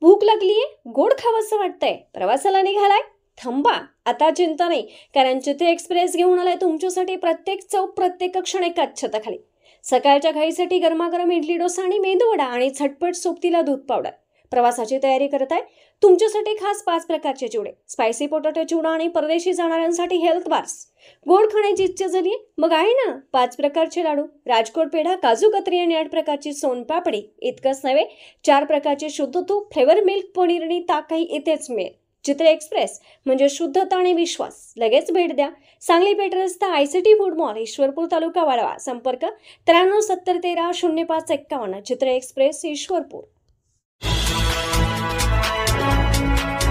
भूक लागलीये, गोड खावंसं वाटतंय, प्रवासाला निघालाय? थांबा, आता चिंता नाही, कारण चिथे एक्सप्रेस घेऊन आलाय तुमच्यासाठी प्रत्येक चव, प्रत्येक क्षण एकाच छताखाली. सकाळच्या घाईसाठी गरमागरम इडली डोसा आणि मेदूवडा आणि झटपट सोबतीला दूध पावडर. प्रवासाची तयारी करताय? तुमच्यासाठी खास 5 प्रकारचे चिवडे, स्पायसी पोटॅटो चिवडा आणि परदेशी जाणाऱ्यांसाठी हेल्थ बार्स. गोड खाण्याची इच्छा झाली? मग आहे ना 5 प्रकारचे लाडू, राजकोट पेढा, काजू कतरी आणि 8 प्रकारची सोनपापडी. इतकंच नव्हे, 4 प्रकारचे शुद्ध तूप, फ्लेवर मिल्क, पनीर आणि ताकही इथेच मिळेल. चित्रे एक्सप्रेस म्हणजे शुद्धता आणि विश्वास. लगेच भेट द्या. सांगली पेठ रस्ता, ICT फूड मॉल, ईश्वरपूर, तालुका वाळवा. संपर्क 93 70 13 05 51. चित्रे एक्सप्रेस, ईश्वरपूर.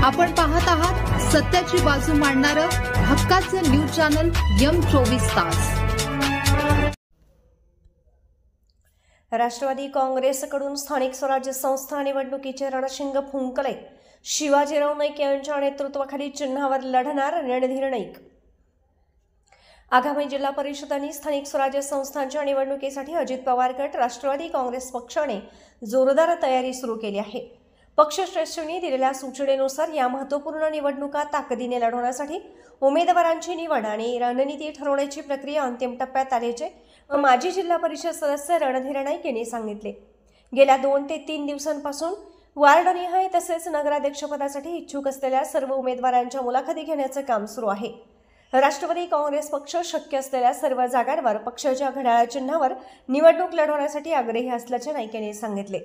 आपण पाहत आहात सत्याची बाजू मांडणारं हक्काचं न्यूज चॅनल M24 तास. राष्ट्रवादी काँग्रेसकडून स्थानिक स्वराज्य संस्था निवडणुकीचे रणशिंग फुंकले. शिवाजीराव नाईक यांच्या नेतृत्वाखाली चिन्हावर लढणार रणधीर नाईक. आगामी जिल्हा परिषद आणि स्थानिक स्वराज्य संस्थांच्या निवडणुकीसाठी अजित पवार गट राष्ट्रवादी काँग्रेस पक्षाने जोरदार तयारी सुरू केली आहे. पक्षश्रेष्ठींनी दिलेल्या सूचनेनुसार या महत्त्वपूर्ण निवडणुका ताकदीने लढवण्यासाठी उमेदवारांची निवड आणि रणनीती ठरवण्याची प्रक्रिया अंतिम टप्प्यात आल्याचे माजी जिल्हा परिषद सदस्य रणधीर नाईक यांनी सांगितले. गेल्या 2 ते 3 दिवसांपासून वार्डनिहाय तसेच नगराध्यक्षपदासाठी इच्छुक असलेल्या सर्व उमेदवारांच्या मुलाखती घेण्याचे काम सुरू आहे. राष्ट्रवादी काँग्रेस पक्ष शक्य असलेल्या सर्व जागांवर पक्षाच्या घड्याळ चिन्हावर निवडणूक लढवण्यासाठी आग्रही असल्याचे नाईक यांनी सांगितले.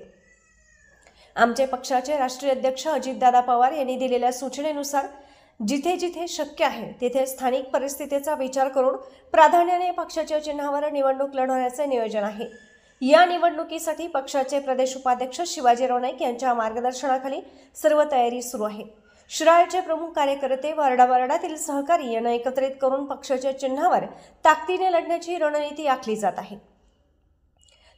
आमचे पक्षाचे राष्ट्रीय अध्यक्ष अजितदादा पवार यांनी दिलेल्या सूचनेनुसार जिथे जिथे शक्य आहे तिथे स्थानिक परिस्थितीचा विचार करून प्राधान्याने पक्षाच्या चिन्हावर निवडणूक लढवण्याचे नियोजन आहे. या निवडणुकीसाठी पक्षाचे प्रदेश उपाध्यक्ष शिवाजीराव नाईक यांच्या मार्गदर्शनाखाली सर्व तयारी सुरू आहे. शिराळचे प्रमुख कार्यकर्ते वार्डावार्डातील सहकारी यांना एकत्रित करून पक्षाच्या चिन्हावर ताकदीने लढण्याची रणनीती आखली जात आहे.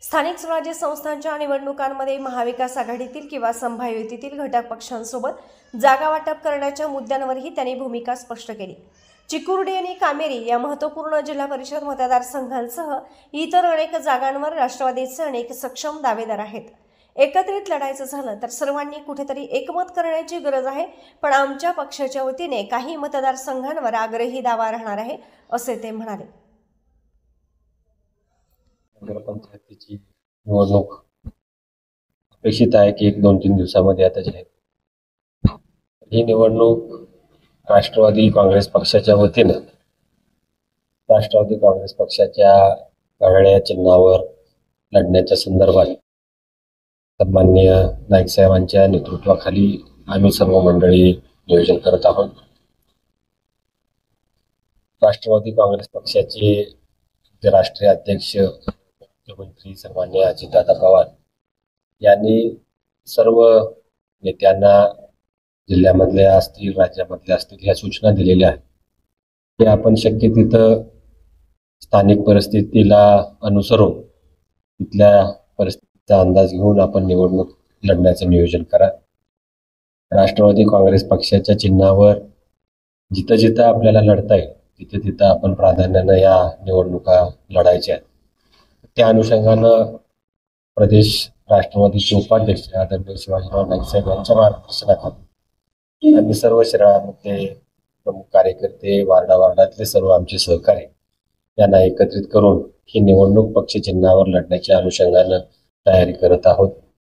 स्थानिक स्वराज्य संस्थांच्या निवडणुकांमध्ये महाविकास आघाडीतील किंवा संभाव्यतेतील घटक पक्षांसोबत जागा वाटप करण्याच्या मुद्द्यांवरही त्यांनी भूमिका स्पष्ट केली. चिकुर्डी आणि कामेरी या महत्त्वपूर्ण जिल्हा परिषद मतदारसंघांसह इतर अनेक जागांवर राष्ट्रवादीचे अनेक सक्षम दावेदार आहेत. एकत्रित लढायचं झालं तर सर्वांनी कुठेतरी एकमत करण्याची गरज आहे, पण आमच्या पक्षाच्या वतीने काही मतदारसंघांवर आग्रही दावा राहणार आहे, असे ते म्हणाले. नगरपंचायतीची निवडणूक अपेक्षित आहे की 1-2-3 दिवसामध्ये आता जाहीर. ही निवडणूक राष्ट्रवादी काँग्रेस पक्षाच्या वतीनं राष्ट्रवादी काँग्रेस पक्षाच्या घड्याळ्या चिन्हावर लढण्याच्या संदर्भात सन्माननीय नाईक साहेबांच्या नेतृत्वाखाली आम्ही सर्व मंडळी नियोजन करत आहोत. राष्ट्रवादी काँग्रेस पक्षाचे राष्ट्रीय अध्यक्ष मुख्यमंत्री सन्माननीय अजितदादा पवार यांनी सर्व नेत्यांना जिल्ह्यामधल्या असतील, राज्यामधल्या असतील, ह्या सूचना दिलेल्या आहेत की आपण शक्य तिथं स्थानिक परिस्थितीला अनुसरून तिथल्या परिस्थितीचा अंदाज घेऊन आपण निवडणूक लढण्याचं नियोजन करा. राष्ट्रवादी काँग्रेस पक्षाच्या चिन्हावर जिथं जिथं आपल्याला लढता येईल तिथं तिथं आपण प्राधान्यानं या निवडणुका लढायच्या आहेत. त्या अनुषंगानं प्रदेश राष्ट्रवादीचे उपाध्यक्ष आदरणीय शिवाजीराव नाईक साहेब यांच्या मार्गदर्शनाखाली आणि सर्व शहरामध्ये प्रमुख कार्यकर्ते, वार्डावार्डातले सर्व आमचे सहकारी यांना एकत्रित करून ही निवडणूक पक्ष चिन्हावर लढण्याच्या अनुषंगानं तयारी करत आहोत.